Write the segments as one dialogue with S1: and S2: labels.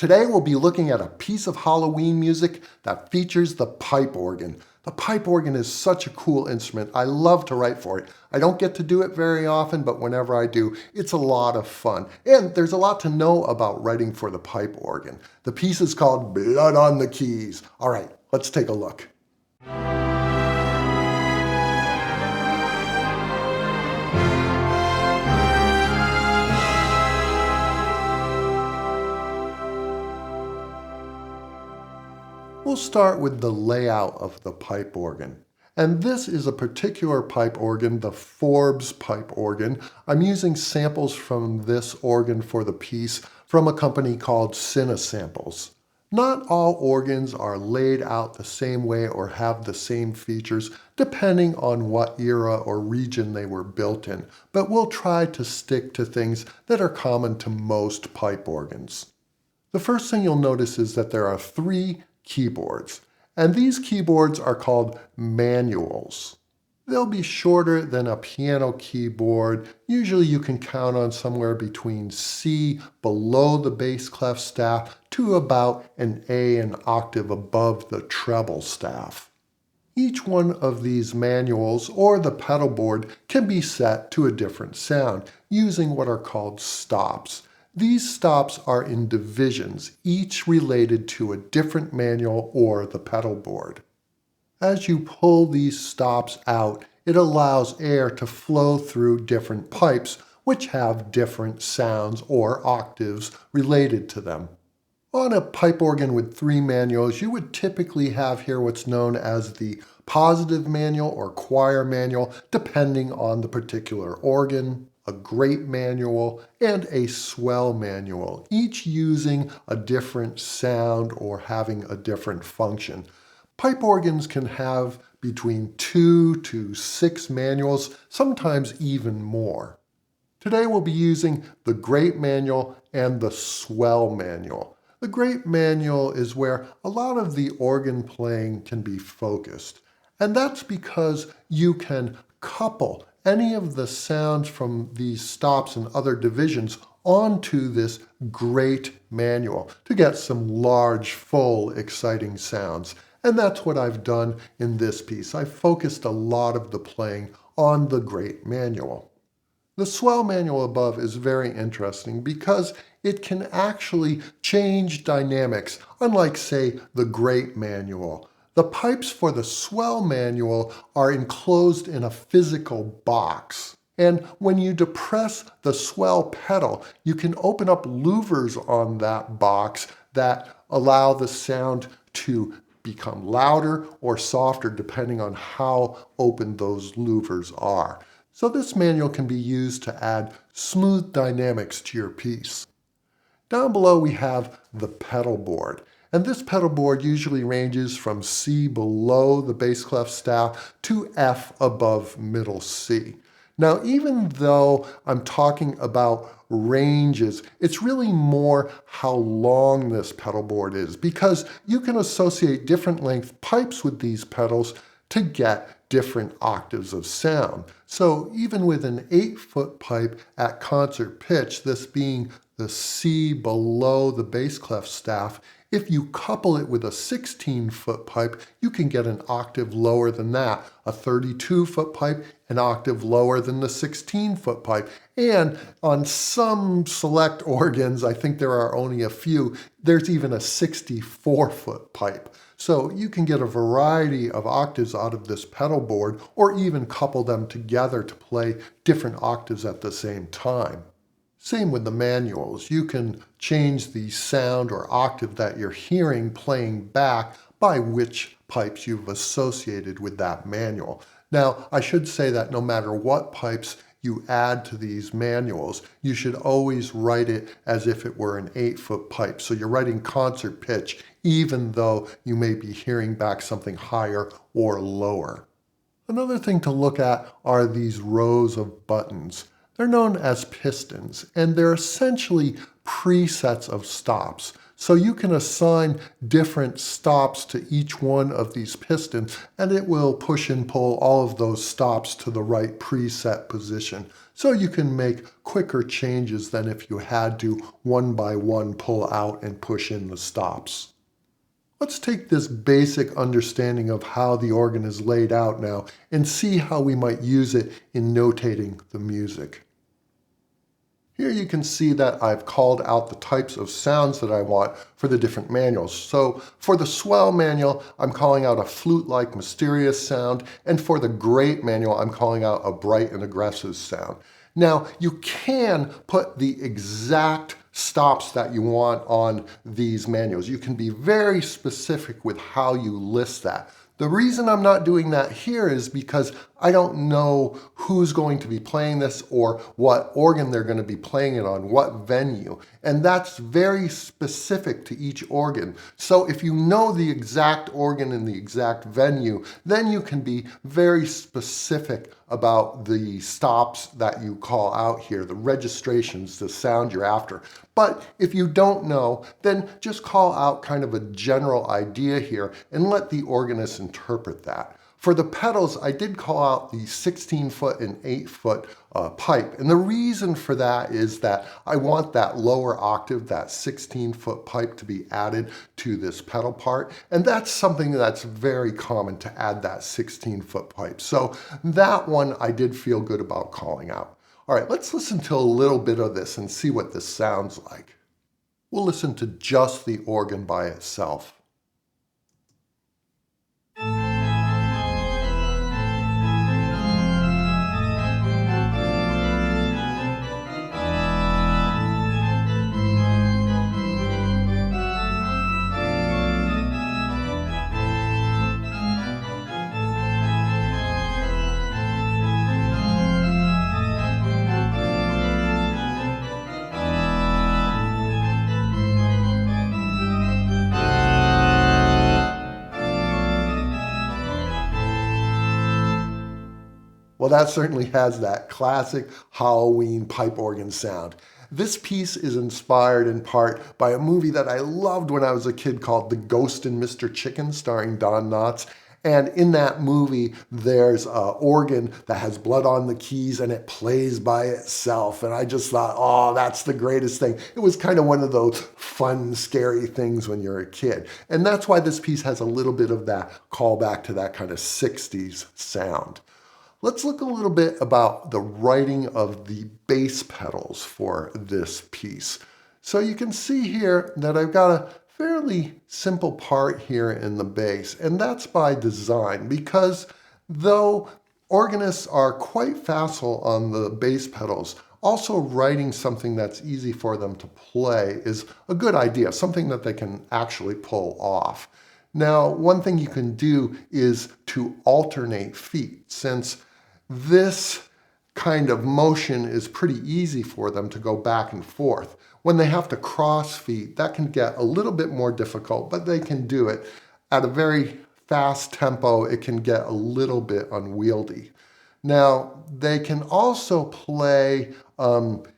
S1: Today we'll be looking at a piece of Halloween music that features the pipe organ. The pipe organ is such a cool instrument. I love to write for it. I don't get to do it very often, but whenever I do, it's a lot of fun. And there's a lot to know about writing for the pipe organ. The piece is called Blood on the Keys. All right, let's take a look. We'll start with the layout of the pipe organ. And this is a particular pipe organ, the Forbes pipe organ. I'm using samples from this organ for the piece from a company called Cinesamples. Not all organs are laid out the same way or have the same features, depending on what era or region they were built in, but we'll try to stick to things that are common to most pipe organs. The first thing you'll notice is that there are three keyboards, and these keyboards are called manuals. They'll be shorter than a piano keyboard. Usually you can count on somewhere between C below the bass clef staff to about an A an octave above the treble staff. Each one of these manuals or the pedal board can be set to a different sound using what are called stops. These stops are in divisions, each related to a different manual or the pedal board. As you pull these stops out, it allows air to flow through different pipes, which have different sounds or octaves related to them. On a pipe organ with three manuals, you would typically have here what's known as the positive manual or choir manual, depending on the particular organ, a great manual, and a swell manual, each using a different sound or having a different function. Pipe organs can have between 2 to 6 manuals, sometimes even more. Today we'll be using the great manual and the swell manual. The great manual is where a lot of the organ playing can be focused, and that's because you can couple any of the sounds from these stops and other divisions onto this great manual to get some large, full, exciting sounds. And that's what I've done in this piece. I've focused a lot of the playing on the great manual. The swell manual above is very interesting because it can actually change dynamics, unlike, say, the great manual. The pipes for the swell manual are enclosed in a physical box. And when you depress the swell pedal, you can open up louvers on that box that allow the sound to become louder or softer depending on how open those louvers are. So this manual can be used to add smooth dynamics to your piece. Down below we have the pedal board. And this pedal board usually ranges from C below the bass clef staff to F above middle C. Now, even though I'm talking about ranges, it's really more how long this pedal board is, because you can associate different length pipes with these pedals to get different octaves of sound. So even with an 8-foot pipe at concert pitch, this being the C below the bass clef staff, if you couple it with a 16-foot pipe, you can get an octave lower than that. A 32-foot pipe, an octave lower than the 16-foot pipe. And on some select organs, I think there are only a few, there's even a 64-foot pipe. So you can get a variety of octaves out of this pedal board, or even couple them together to play different octaves at the same time. Same with the manuals. You can change the sound or octave that you're hearing playing back by which pipes you've associated with that manual. Now, I should say that no matter what pipes you add to these manuals, you should always write it as if it were an 8-foot pipe. So you're writing concert pitch, even though you may be hearing back something higher or lower. Another thing to look at are these rows of buttons. They're known as pistons, and they're essentially presets of stops. So you can assign different stops to each one of these pistons, and it will push and pull all of those stops to the right preset position. So you can make quicker changes than if you had to one by one pull out and push in the stops. Let's take this basic understanding of how the organ is laid out now and see how we might use it in notating the music. Here you can see that I've called out the types of sounds that I want for the different manuals. So for the swell manual, I'm calling out a flute-like mysterious sound, and for the great manual, I'm calling out a bright and aggressive sound. Now, you can put the exact stops that you want on these manuals. You can be very specific with how you list that. The reason I'm not doing that here is because I don't know who's going to be playing this or what organ they're going to be playing it on, what venue. And that's very specific to each organ. So if you know the exact organ and the exact venue, then you can be very specific about the stops that you call out here, the registrations, the sound you're after. But if you don't know, then just call out kind of a general idea here and let the organist interpret that. For the pedals, I did call out the 16-foot and 8-foot pipe. And the reason for that is that I want that lower octave, that 16-foot pipe, to be added to this pedal part. And that's something that's very common, to add that 16-foot pipe. So that one I did feel good about calling out. All right, let's listen to a little bit of this and see what this sounds like. We'll listen to just the organ by itself. Well, that certainly has that classic Halloween pipe organ sound. This piece is inspired in part by a movie that I loved when I was a kid called The Ghost and Mr. Chicken, starring Don Knotts. And in that movie, there's an organ that has blood on the keys and it plays by itself. And I just thought, oh, that's the greatest thing. It was kind of one of those fun, scary things when you're a kid. And that's why this piece has a little bit of that callback to that kind of 60s sound. Let's look a little bit about the writing of the bass pedals for this piece. So you can see here that I've got a fairly simple part here in the bass, and that's by design, because though organists are quite facile on the bass pedals, also writing something that's easy for them to play is a good idea, something that they can actually pull off. Now, one thing you can do is to alternate feet, since this kind of motion is pretty easy for them to go back and forth. When they have to cross feet, that can get a little bit more difficult, but they can do it. At a very fast tempo, it can get a little bit unwieldy. Now, they can also play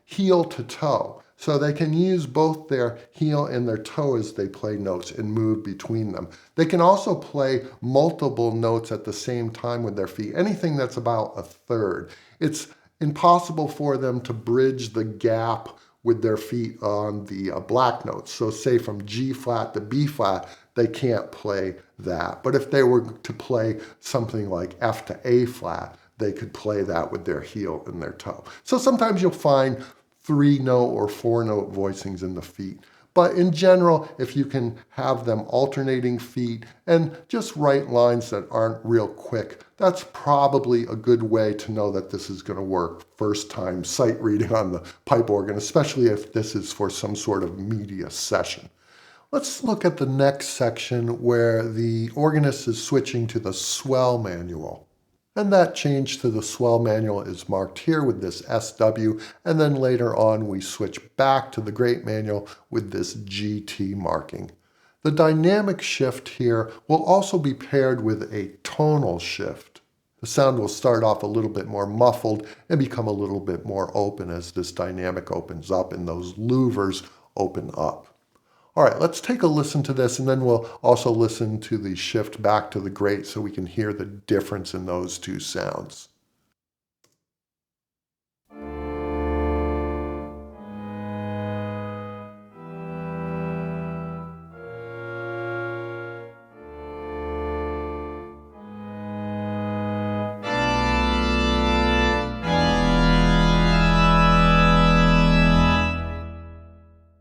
S1: heel to toe. So they can use both their heel and their toe as they play notes and move between them. They can also play multiple notes at the same time with their feet, anything that's about a third. It's impossible for them to bridge the gap with their feet on the black notes. So say from G flat to B flat, they can't play that. But if they were to play something like F to A flat, they could play that with their heel and their toe. So sometimes you'll find 3-note or 4-note voicings in the feet. But in general, if you can have them alternating feet and just write lines that aren't real quick, that's probably a good way to know that this is going to work first time sight reading on the pipe organ, especially if this is for some sort of media session. Let's look at the next section where the organist is switching to the swell manual. And that change to the swell manual is marked here with this SW, and then later on we switch back to the great manual with this GT marking. The dynamic shift here will also be paired with a tonal shift. The sound will start off a little bit more muffled and become a little bit more open as this dynamic opens up and those louvers open up. All right, let's take a listen to this, and then we'll also listen to the shift back to the grate so we can hear the difference in those two sounds.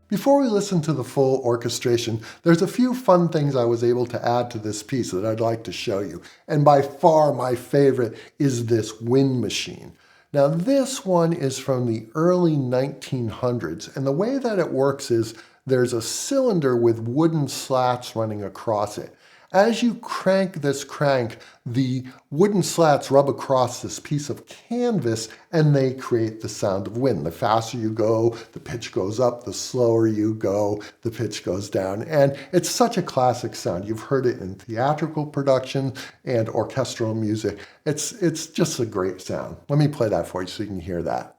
S1: Before we listen to the full orchestration, there's a few fun things I was able to add to this piece that I'd like to show you. And by far my favorite is this wind machine. Now this one is from the early 1900s, and the way that it works is there's a cylinder with wooden slats running across it. As you crank this crank, the wooden slats rub across this piece of canvas and they create the sound of wind. The faster you go, the pitch goes up. The slower you go, the pitch goes down. And it's such a classic sound. You've heard it in theatrical production and orchestral music. It's just a great sound. Let me play that for you so you can hear that.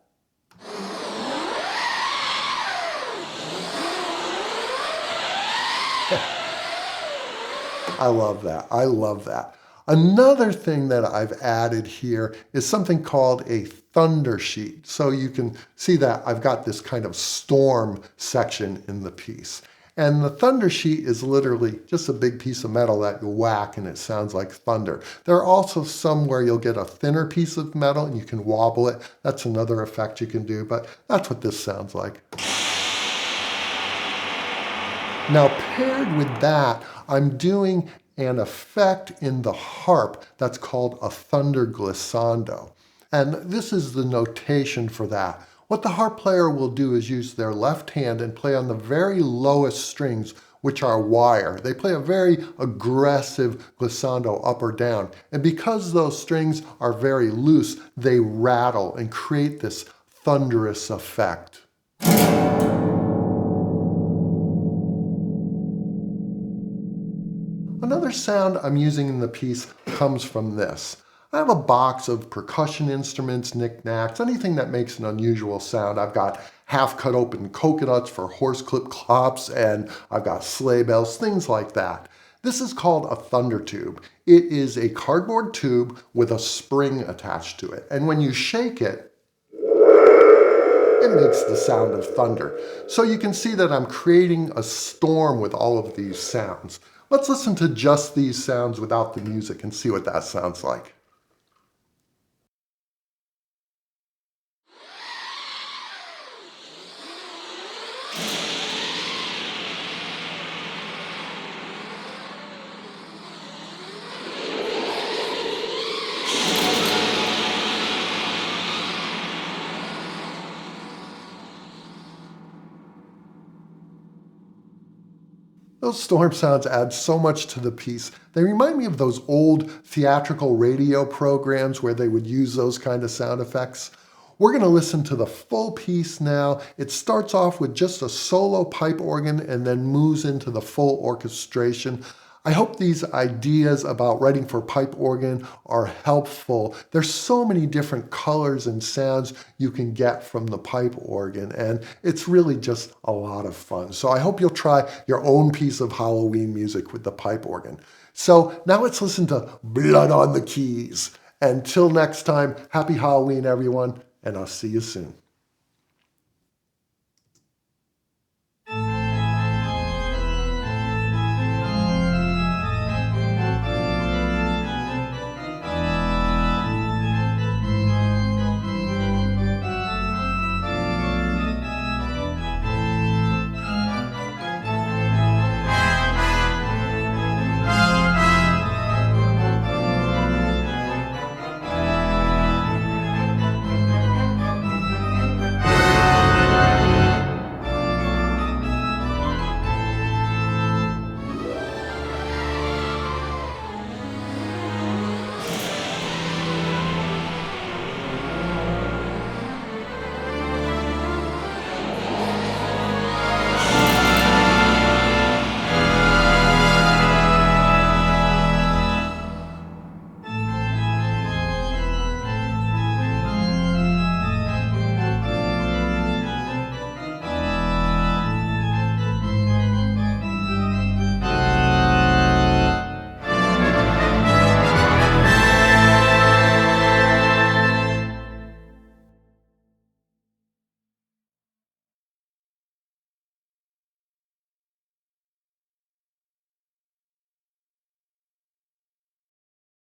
S1: I love that. I love that. Another thing that I've added here is something called a thunder sheet. So you can see that I've got this kind of storm section in the piece. And the thunder sheet is literally just a big piece of metal that you whack and it sounds like thunder. There are also some where you'll get a thinner piece of metal and you can wobble it. That's another effect you can do, but that's what this sounds like. Now paired with that, I'm doing an effect in the harp that's called a thunder glissando. And this is the notation for that. What the harp player will do is use their left hand and play on the very lowest strings, which are wire. They play a very aggressive glissando up or down. And because those strings are very loose, they rattle and create this thunderous effect. Another sound I'm using in the piece comes from this. I have a box of percussion instruments, knickknacks, anything that makes an unusual sound. I've got half cut open coconuts for horse clip clops, and I've got sleigh bells, things like that. This is called a thunder tube. It is a cardboard tube with a spring attached to it. And when you shake it, it makes the sound of thunder. So you can see that I'm creating a storm with all of these sounds. Let's listen to just these sounds without the music and see what that sounds like. Those storm sounds add so much to the piece. They remind me of those old theatrical radio programs where they would use those kind of sound effects. We're going to listen to the full piece now. It starts off with just a solo pipe organ and then moves into the full orchestration. I hope these ideas about writing for pipe organ are helpful. There's so many different colors and sounds you can get from the pipe organ, and it's really just a lot of fun. So I hope you'll try your own piece of Halloween music with the pipe organ. So now let's listen to Blood on the Keys. Until next time, happy Halloween, everyone, and I'll see you soon.